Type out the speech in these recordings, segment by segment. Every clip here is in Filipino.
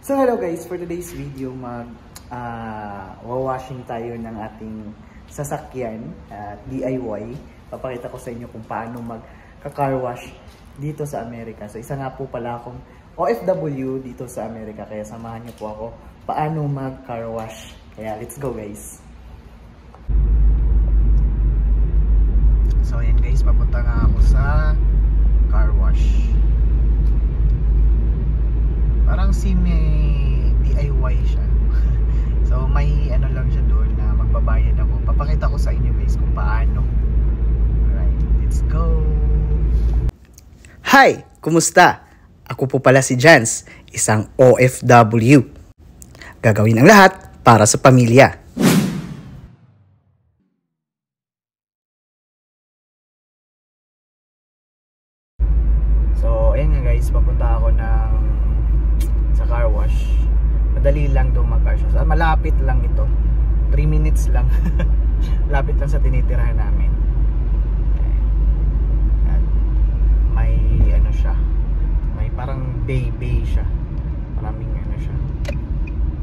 So hello guys, for today's video wawashing tayo ng ating sasakyan at DIY. Papakita ko sa inyo kung paano magka-car wash dito sa Amerika. So isa nga po pala akong OFW dito sa Amerika, kaya samahan niyo po ako paano mag-car wash. Kaya let's go guys. So ayan guys, papunta nga ako sa car wash. Parang semi-DIY siya. So may ano lang siya doon na magbabayad ako. Papakita ko sa inyo guys kung paano. Alright, let's go! Hi! Kumusta? Ako po pala si Jans, isang OFW. Gagawin ang lahat para sa pamilya. So ayan nga guys, papunta ako sa car wash. Madali lang daw mag-car wash. Malapit lang ito. 3 minutes lang. Malapit lang sa tinitirahan namin. At may ano siya. May parang bay siya. Maraming ano siya.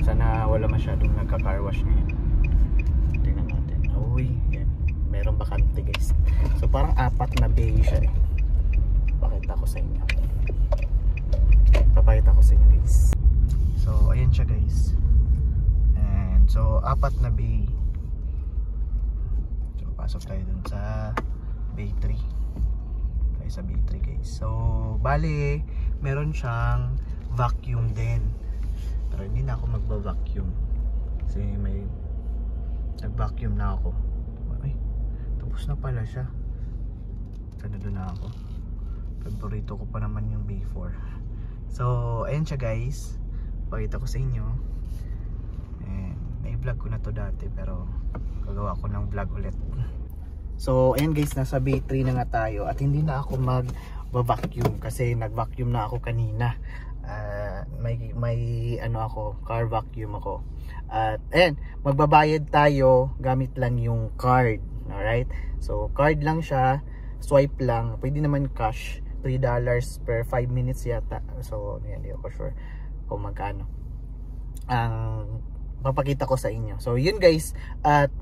Sana wala masyadong nagka-car wash ngayon. Tingnan natin. Uy, yan. Merong bakante guys. So parang 4 na bay siya. Pakita ko sa inyo. Papakita ko sa inyo guys. So ayan siya guys. And so 4 na bay. So pasok tayo dun sa bay 3. Tayo sa bay 3 guys. So bali meron siyang vacuum din. Pero hindi na ako magba-vacuum kasi may nag-vacuum na ako. Ay, tapos na pala siya. Sana doon na ako. Favorito ko pa naman yung B4. So ayan siya guys. Pakita ko sa inyo. Na-vlog ko na to dati pero gagawa ko ng vlog ulit. So ayan guys, nasa B3 na nga tayo. At hindi na ako mag-vacuum kasi nag-vacuum na ako kanina. May ano ako, car vacuum ako. At ayan, magbabayad tayo gamit lang yung card. Alright? So card lang siya. Swipe lang. Pwede naman cash. $3 per 5 minutes yata. So hindi ako sure kung magkano ang papakita ko sa inyo. So yun guys, at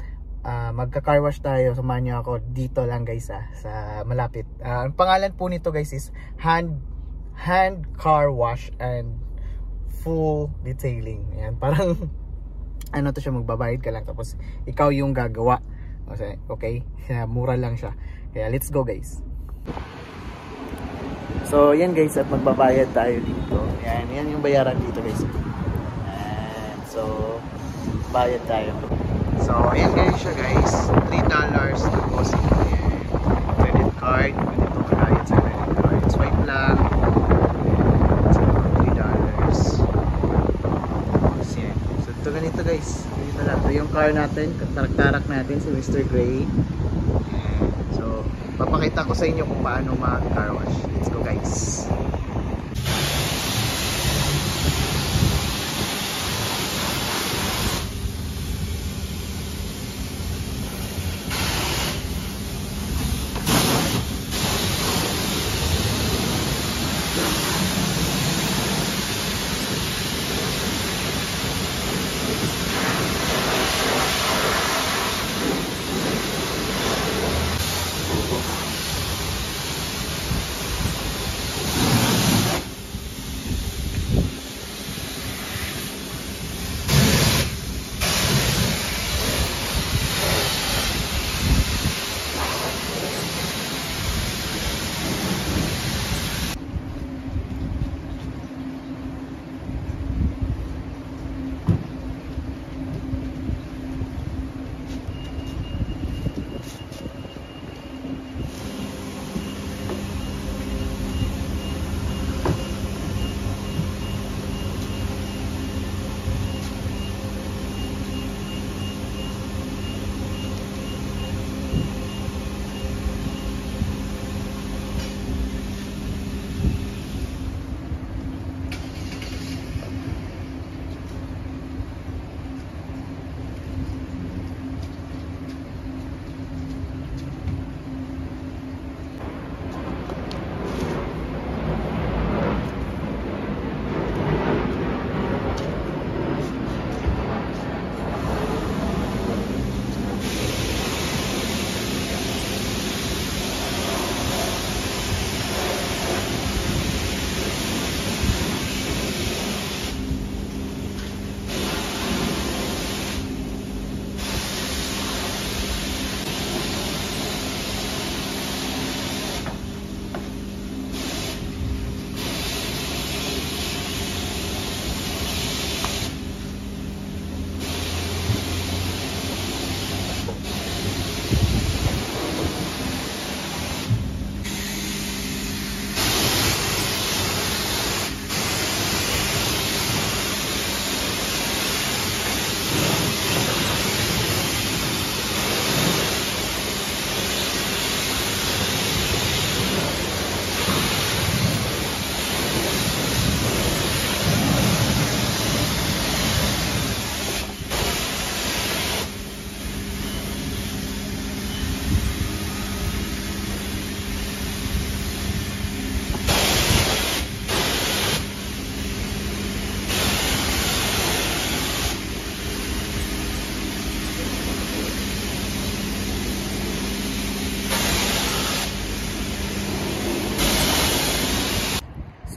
magka-car wash tayo. Samahan niyo ako dito lang guys sa malapit. Ang pangalan po nito guys is hand car wash and full detailing. Ayan, parang ano to siya, magbabayad ka lang tapos ikaw yung gagawa. Okay? Mura lang siya. Kaya let's go guys. So yan guys, at magbabayad tayo dito. Yan yung bayaran dito guys. And so bayad tayo. So ayan guys siya guys, $3 deposit. Credit card, pwede ito magbayad sa credit card. Swipe lang. So $3. So ito ganito guys. Dito lang. Ito yung car natin, tarak-tarak natin si Mr. Gray. So papakita ko sa inyo kung paano mag-car wash. Let's go guys.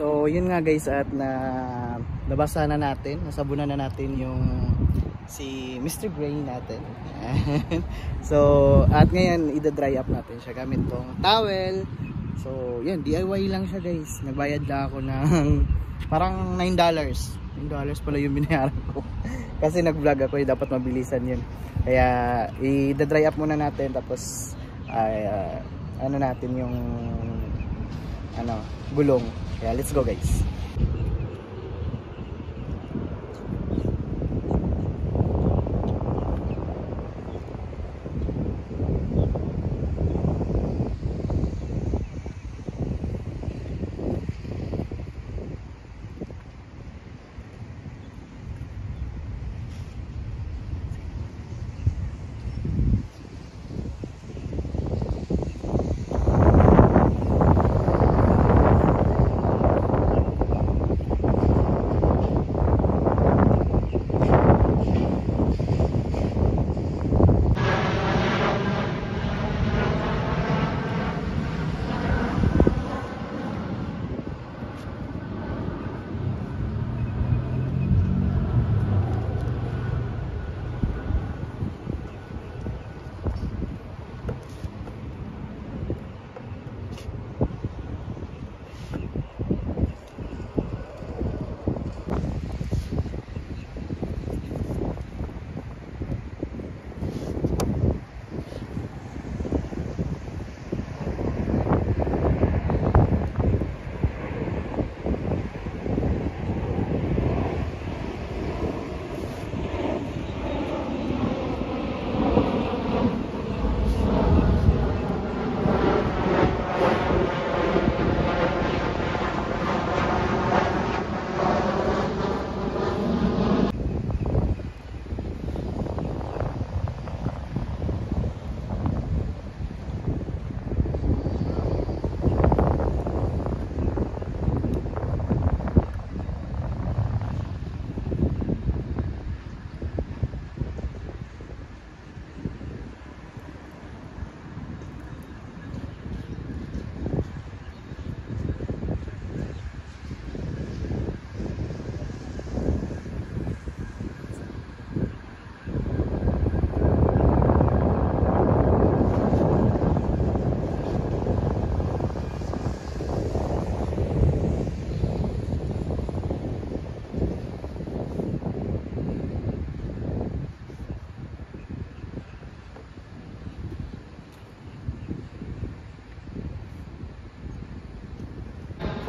So yun nga guys, at nabasa na natin, nasabunan na natin yung si Mr. Gray natin. So at ngayon ida-dry up natin siya gamit tong towel. So yun, DIY lang siya guys. Nagbayad lang ako ng parang $9. $9 pala yung binayaran ko. Kasi nag-vlog ako, dapat mabilisan yun. Kaya i-dry up muna natin, tapos ano natin yung gulong. Kaya let's go guys.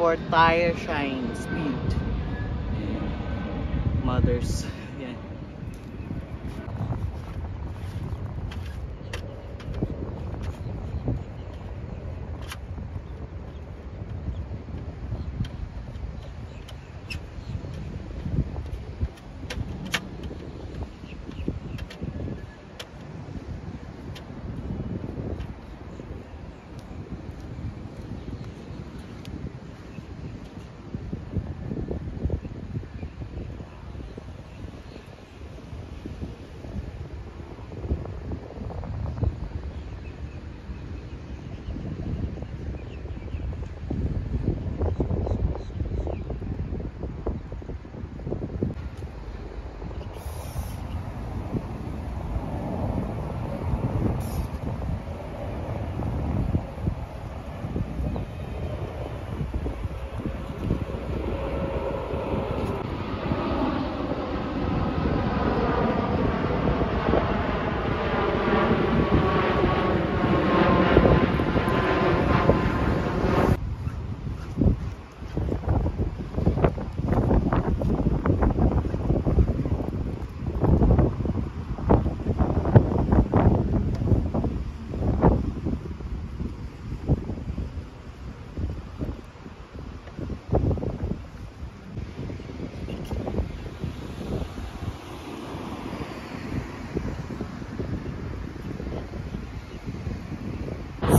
For tire shine speed, mothers, yan.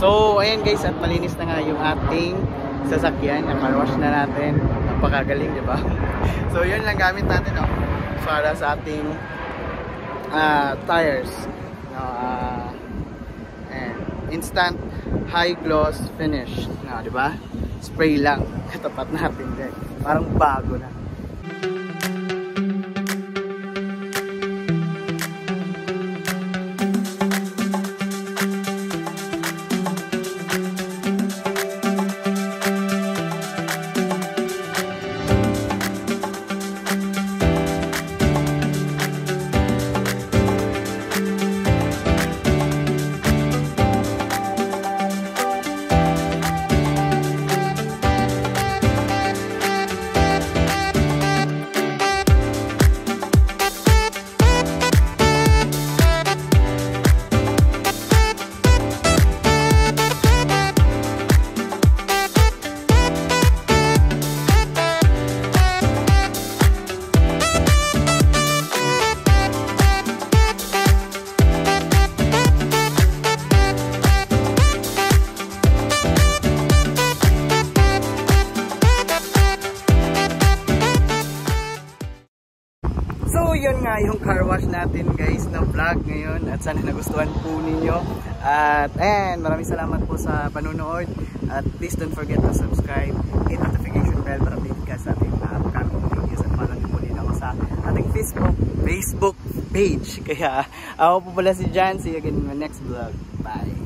So ayan guys, at malinis na nga yung ating sasakyan. Car wash na natin. Napakagaling, di ba? So yun lang gamit natin para sa ating tires. Instant high gloss finish. Na, di ba? Spray lang. Katapat natin din. Parang bago na. So yun nga yung car wash natin guys na vlog ngayon, at sana nagustuhan po ninyo. At maraming salamat po sa panonood, at please don't forget to subscribe, hit notification bell para update ka sa ating upcoming videos, at follow niyo po din ako sa ating Facebook page. Kaya ako po pala si John, see you again in my next vlog. Bye!